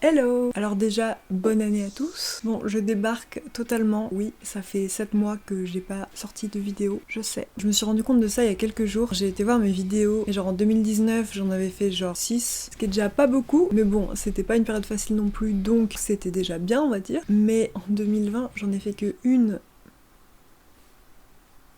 Hello! Alors déjà, bonne année à tous. Bon, je débarque totalement. Oui, ça fait 7 mois que j'ai pas sorti de vidéo, je sais. Je me suis rendu compte de ça il y a quelques jours. J'ai été voir mes vidéos et genre en 2019, j'en avais fait genre 6, ce qui est déjà pas beaucoup. Mais bon, c'était pas une période facile non plus, donc c'était déjà bien, on va dire. Mais en 2020, j'en ai fait que une.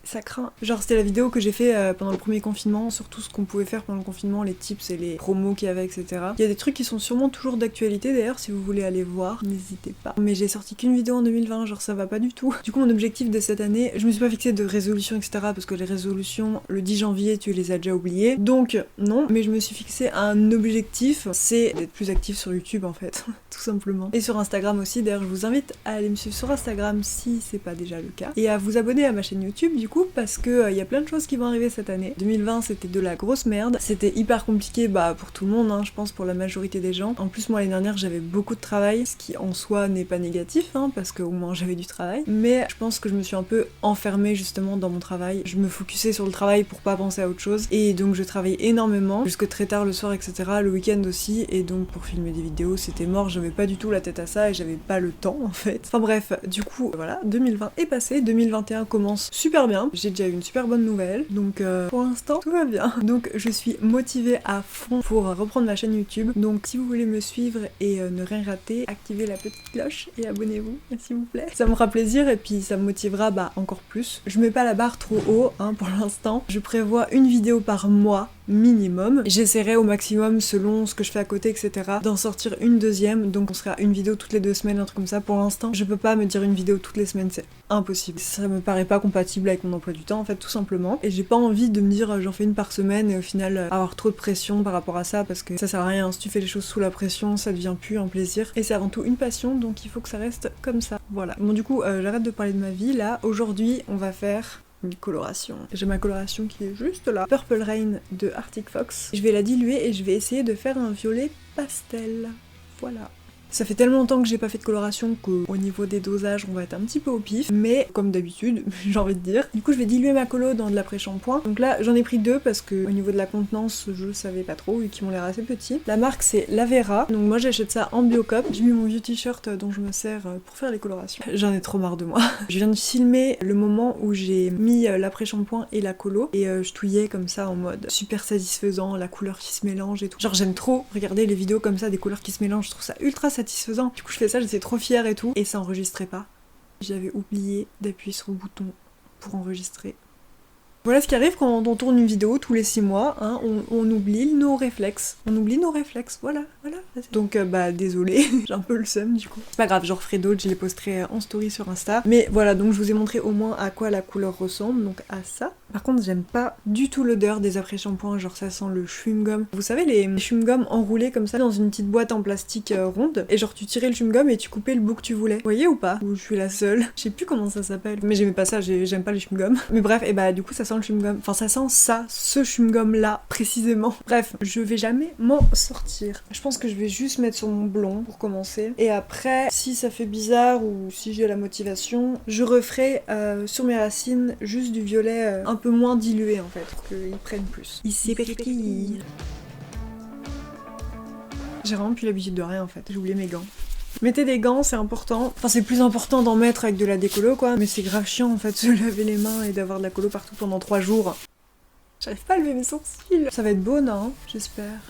Ça craint. Genre c'était la vidéo que j'ai fait pendant le premier confinement, sur tout ce qu'on pouvait faire pendant le confinement, les tips et les promos qu'il y avait, etc. Il y a des trucs qui sont sûrement toujours d'actualité d'ailleurs, si vous voulez aller voir, n'hésitez pas. Mais j'ai sorti qu'une vidéo en 2020, genre ça va pas du tout. Du coup mon objectif de cette année, je me suis pas fixé de résolution, etc. parce que les résolutions, le 10 janvier, tu les as déjà oubliées. Donc non, mais je me suis fixé un objectif, c'est d'être plus actif sur YouTube en fait, tout simplement. Et sur Instagram aussi, d'ailleurs je vous invite à aller me suivre sur Instagram si c'est pas déjà le cas. Et à vous abonner à ma chaîne YouTube du coup, parce que y a plein de choses qui vont arriver cette année. 2020 c'était de la grosse merde, c'était hyper compliqué pour tout le monde, hein, je pense pour la majorité des gens. En plus moi l'année dernière j'avais beaucoup de travail, ce qui en soi n'est pas négatif, hein, parce qu'au moins j'avais du travail. Mais je pense que je me suis un peu enfermée justement dans mon travail. Je me focusais sur le travail pour pas penser à autre chose. Et donc je travaillais énormément, jusque très tard le soir, etc. Le week-end aussi. Et donc pour filmer des vidéos c'était mort, j'avais pas du tout la tête à ça et j'avais pas le temps en fait. Enfin bref, du coup voilà, 2020 est passé, 2021 commence super bien. J'ai déjà eu une super bonne nouvelle, donc pour l'instant tout va bien. Donc je suis motivée à fond pour reprendre ma chaîne YouTube. Donc si vous voulez me suivre et ne rien rater, activez la petite cloche et abonnez-vous s'il vous plaît. Ça me fera plaisir et puis ça me motivera encore plus. Je mets pas la barre trop haut hein, pour l'instant. Je prévois une vidéo par mois minimum. J'essaierai au maximum selon ce que je fais à côté, etc. d'en sortir une deuxième, donc on sera une vidéo toutes les 2 semaines, un truc comme ça. Pour l'instant, je peux pas me dire une vidéo toutes les semaines, c'est impossible. Ça me paraît pas compatible avec mon emploi du temps en fait, tout simplement. Et j'ai pas envie de me dire j'en fais une par semaine et au final avoir trop de pression par rapport à ça, parce que ça sert à rien. Si tu fais les choses sous la pression, ça devient plus un plaisir. Et c'est avant tout une passion, donc il faut que ça reste comme ça. Voilà. Bon du coup, j'arrête de parler de ma vie là. Aujourd'hui, on va faire une coloration. J'ai ma coloration qui est juste là. Purple Rain de Arctic Fox. Je vais la diluer et je vais essayer de faire un violet pastel. Voilà. Ça fait tellement longtemps que j'ai pas fait de coloration qu'au niveau des dosages on va être un petit peu au pif, mais comme d'habitude j'ai envie de dire. Du coup je vais diluer ma colo dans de l'après-shampoing. Donc là j'en ai pris 2 parce que au niveau de la contenance je savais pas trop vu qu'ils m'ont l'air assez petits. La marque c'est Lavera, donc moi j'achète ça en biocop. J'ai mis mon vieux t-shirt dont je me sers pour faire les colorations. J'en ai trop marre de moi. Je viens de filmer le moment où j'ai mis l'après-shampoing et la colo et je touillais comme ça en mode super satisfaisant, la couleur qui se mélange et tout. Genre j'aime trop regarder les vidéos comme ça, des couleurs qui se mélangent, je trouve ça ultra satisfaisant. Du coup je fais ça, j'étais trop fière et tout, et ça enregistrait pas. J'avais oublié d'appuyer sur le bouton pour enregistrer. Voilà ce qui arrive quand on tourne une vidéo tous les 6 mois, hein, on oublie nos réflexes. On oublie nos réflexes, voilà. Donc désolé, j'ai un peu le seum du coup. C'est pas grave, j'en referai d'autres, je les posterai en story sur Insta. Mais voilà, donc je vous ai montré au moins à quoi la couleur ressemble, donc à ça. Par contre j'aime pas du tout l'odeur des après-shampoings, genre ça sent le chewing-gum. Vous savez les chewing-gum enroulés comme ça dans une petite boîte en plastique ronde, et genre tu tirais le chewing-gum et tu coupais le bout que tu voulais. Vous voyez ou pas? Ou je suis la seule? Je sais plus comment ça s'appelle. Mais j'aimais pas ça, j'aime pas les chewing-gum. Mais bref, et du coup ça sent le chewing-gum. Enfin ça sent ça, ce chewing-gum là, précisément. Bref, je vais jamais m'en sortir. Je pense que je vais juste mettre sur mon blond pour commencer. Et après, si ça fait bizarre ou si j'ai la motivation, je referai sur mes racines juste du violet un peu moins dilué en fait, pour qu'ils prennent plus. Ici Perky. J'ai vraiment plus l'habitude de rien en fait, j'ai oublié mes gants. Mettez des gants, c'est important. Enfin, c'est plus important d'en mettre avec de la décolo, quoi. Mais c'est grave chiant, en fait, de se laver les mains et d'avoir de la colo partout pendant 3 jours. J'arrive pas à lever mes sourcils. Ça va être beau, non? J'espère.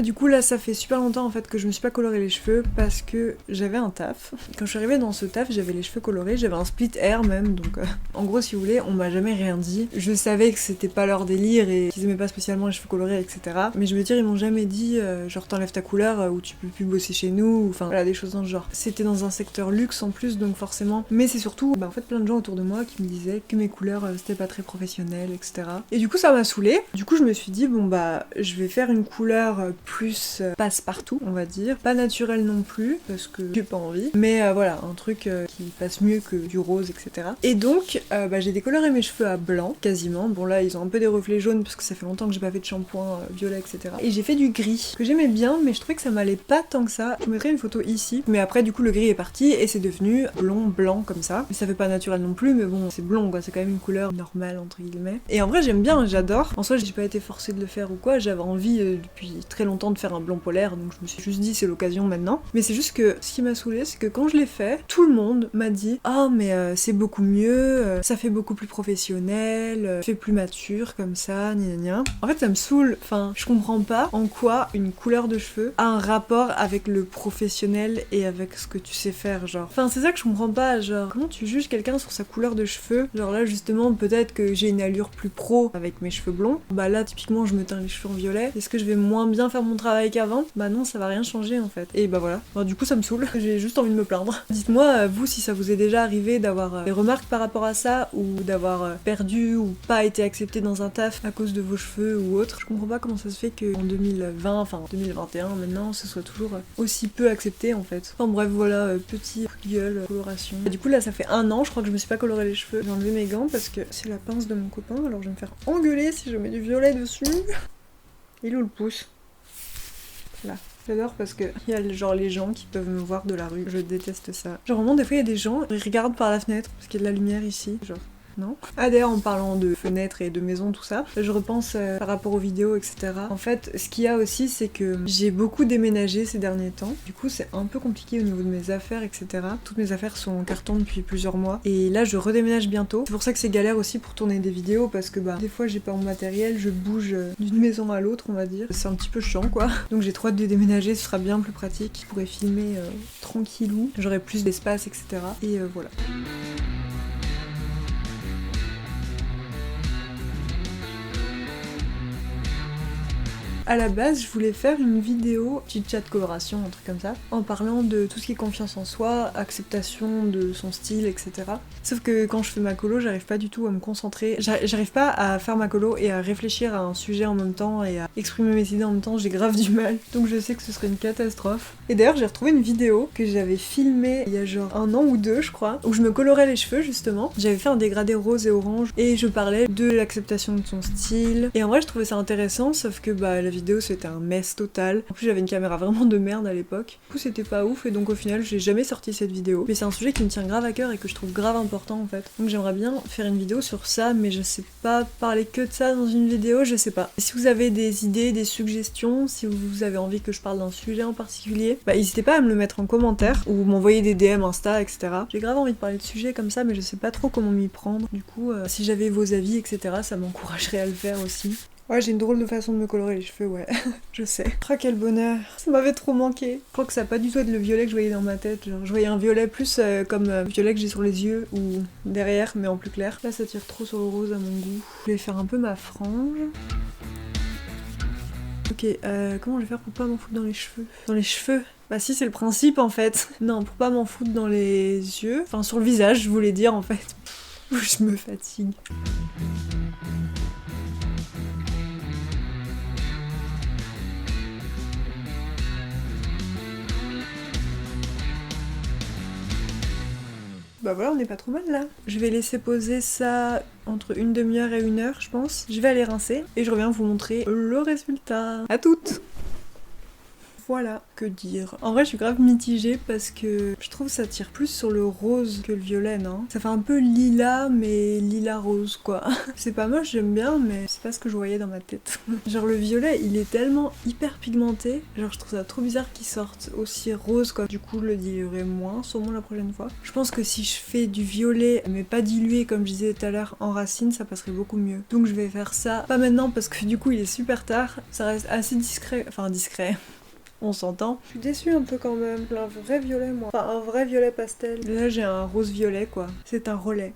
Du coup là ça fait super longtemps en fait que je me suis pas coloré les cheveux parce que j'avais un taf. Quand je suis arrivée dans ce taf j'avais les cheveux colorés, j'avais un split hair même, donc en gros si vous voulez on m'a jamais rien dit. Je savais que c'était pas leur délire et qu'ils aimaient pas spécialement les cheveux colorés, etc. Mais je veux dire ils m'ont jamais dit genre t'enlèves ta couleur ou tu peux plus bosser chez nous, enfin voilà des choses dans ce genre. C'était dans un secteur luxe en plus donc forcément, mais c'est surtout en fait plein de gens autour de moi qui me disaient que mes couleurs c'était pas très professionnel, etc. Et du coup ça m'a saoulée. Du coup je me suis dit bon je vais faire une couleur plus passe-partout, on va dire. Pas naturel non plus, parce que j'ai pas envie. Mais voilà, un truc qui passe mieux que du rose, etc. Et donc, j'ai décoloré mes cheveux à blanc, quasiment. Bon là, ils ont un peu des reflets jaunes, parce que ça fait longtemps que j'ai pas fait de shampoing violet, etc. Et j'ai fait du gris, que j'aimais bien, mais je trouvais que ça m'allait pas tant que ça. Je vous mettrai une photo ici. Mais après, du coup, le gris est parti, et c'est devenu blond, blanc, comme ça. Mais ça fait pas naturel non plus, mais bon, c'est blond, quoi. C'est quand même une couleur normale, entre guillemets. Et en vrai, j'aime bien, j'adore. En soi, j'ai pas été forcée de le faire ou quoi. J'avais envie depuis très longtemps de faire un blond polaire, donc je me suis juste dit c'est l'occasion maintenant. Mais c'est juste que ce qui m'a saoulée, c'est que quand je l'ai fait, tout le monde m'a dit ah mais c'est beaucoup mieux, ça fait beaucoup plus professionnel, fait plus mature comme ça, gna gna gna. En fait, ça me saoule. Enfin, je comprends pas en quoi une couleur de cheveux a un rapport avec le professionnel et avec ce que tu sais faire, genre. Enfin, c'est ça que je comprends pas, genre. Comment tu juges quelqu'un sur sa couleur de cheveux? Genre là, justement, peut-être que j'ai une allure plus pro avec mes cheveux blonds. Bah là, typiquement, je me teins les cheveux en violet. Est-ce que je vais moins bien faire mon travail qu'avant? Bah non, ça va rien changer en fait. Et bah voilà. Bah, du coup, ça me saoule. J'ai juste envie de me plaindre. Dites-moi, vous, si ça vous est déjà arrivé d'avoir des remarques par rapport à ça, ou d'avoir perdu ou pas été accepté dans un taf à cause de vos cheveux ou autre. Je comprends pas comment ça se fait qu'en 2020, enfin 2021 maintenant, ce soit toujours aussi peu accepté en fait. Enfin bref, voilà, petit coup de gueule, coloration. Et du coup là, ça fait 1 an, je crois que je me suis pas coloré les cheveux. J'ai enlevé mes gants parce que c'est la pince de mon copain, alors je vais me faire engueuler si je mets du violet dessus. Il est où le pouce? Là. J'adore parce que il y a genre les gens qui peuvent me voir de la rue. Je déteste ça. Genre vraiment des fois il y a des gens, ils regardent par la fenêtre parce qu'il y a de la lumière ici. Genre non. Ah d'ailleurs en parlant de fenêtres et de maisons tout ça, je repense par rapport aux vidéos etc. En fait ce qu'il y a aussi c'est que j'ai beaucoup déménagé ces derniers temps. Du coup c'est un peu compliqué au niveau de mes affaires etc. Toutes mes affaires sont en carton depuis plusieurs mois. Et là je redéménage bientôt. C'est pour ça que c'est galère aussi pour tourner des vidéos parce que bah des fois j'ai pas mon matériel, je bouge d'une maison à l'autre on va dire. C'est un petit peu chiant quoi. Donc j'ai trop hâte de déménager, ce sera bien plus pratique. Je pourrais filmer tranquillou. J'aurai plus d'espace etc. Et voilà. À la base, je voulais faire une vidéo chit-chat coloration, un truc comme ça, en parlant de tout ce qui est confiance en soi, acceptation de son style, etc. Sauf que quand je fais ma colo, j'arrive pas du tout à me concentrer, j'arrive pas à faire ma colo et à réfléchir à un sujet en même temps et à exprimer mes idées en même temps, j'ai grave du mal. Donc je sais que ce serait une catastrophe. Et d'ailleurs, j'ai retrouvé une vidéo que j'avais filmée il y a genre 1 an ou 2, je crois, où je me colorais les cheveux justement. J'avais fait un dégradé rose et orange et je parlais de l'acceptation de son style. Et en vrai, je trouvais ça intéressant, sauf que bah la vidéo c'était un mess total. En plus j'avais une caméra vraiment de merde à l'époque. Du coup c'était pas ouf et donc au final j'ai jamais sorti cette vidéo. Mais c'est un sujet qui me tient grave à cœur et que je trouve grave important en fait. Donc j'aimerais bien faire une vidéo sur ça mais je sais pas parler que de ça dans une vidéo, je sais pas. Si vous avez des idées, des suggestions, si vous avez envie que je parle d'un sujet en particulier, bah n'hésitez pas à me le mettre en commentaire ou m'envoyer des DM Insta etc. J'ai grave envie de parler de sujets comme ça mais je sais pas trop comment m'y prendre. Du coup si j'avais vos avis etc. ça m'encouragerait à le faire aussi. Ouais, j'ai une drôle de façon de me colorer les cheveux, ouais. Je sais. Oh, quel bonheur. Ça m'avait trop manqué. Je crois que ça a pas du tout être le violet que je voyais dans ma tête. Genre, je voyais un violet plus comme le violet que j'ai sur les yeux ou derrière, mais en plus clair. Là, ça tire trop sur le rose à mon goût. Je vais faire un peu ma frange. Ok, comment je vais faire pour pas m'en foutre dans les cheveux? Dans les cheveux? Bah si, c'est le principe en fait. Non, pour pas m'en foutre dans les yeux. Enfin, sur le visage, je voulais dire en fait. Je me fatigue. Bah voilà, on n'est pas trop mal là. Je vais laisser poser ça entre une demi-heure et 1 heure, je pense. Je vais aller rincer et je reviens vous montrer le résultat. À toutes! Voilà, que dire. En vrai, je suis grave mitigée parce que je trouve que ça tire plus sur le rose que le violet, non? Ça fait un peu lilas, mais lilas rose, quoi. C'est pas moche, j'aime bien, mais c'est pas ce que je voyais dans ma tête. Genre, le violet, il est tellement hyper pigmenté. Genre, je trouve ça trop bizarre qu'il sorte aussi rose, quoi. Du coup, je le diluerai moins, sûrement la prochaine fois. Je pense que si je fais du violet, mais pas dilué, comme je disais tout à l'heure, en racine, ça passerait beaucoup mieux. Donc, je vais faire ça. Pas maintenant, parce que du coup, il est super tard. Ça reste assez discret. Enfin, discret. On s'entend. Je suis déçue un peu quand même. J'ai un vrai violet moi. Enfin un vrai violet pastel. Là j'ai un rose violet quoi. C'est un relais.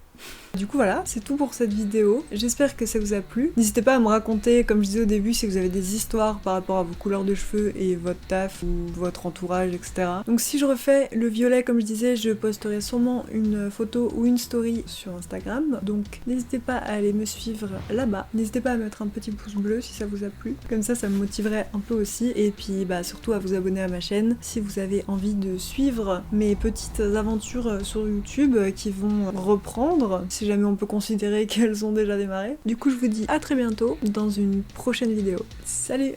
Du coup voilà, c'est tout pour cette vidéo. J'espère que ça vous a plu. N'hésitez pas à me raconter, comme je disais au début, si vous avez des histoires par rapport à vos couleurs de cheveux et votre taf ou votre entourage, etc. Donc si je refais le violet, comme je disais, je posterai sûrement une photo ou une story sur Instagram. Donc n'hésitez pas à aller me suivre là-bas. N'hésitez pas à mettre un petit pouce bleu si ça vous a plu. Comme ça me motiverait un peu aussi. Et puis surtout à vous abonner à ma chaîne si vous avez envie de suivre mes petites aventures sur YouTube qui vont reprendre. Si jamais on peut considérer qu'elles ont déjà démarré. Du coup je vous dis à très bientôt dans une prochaine vidéo. Salut!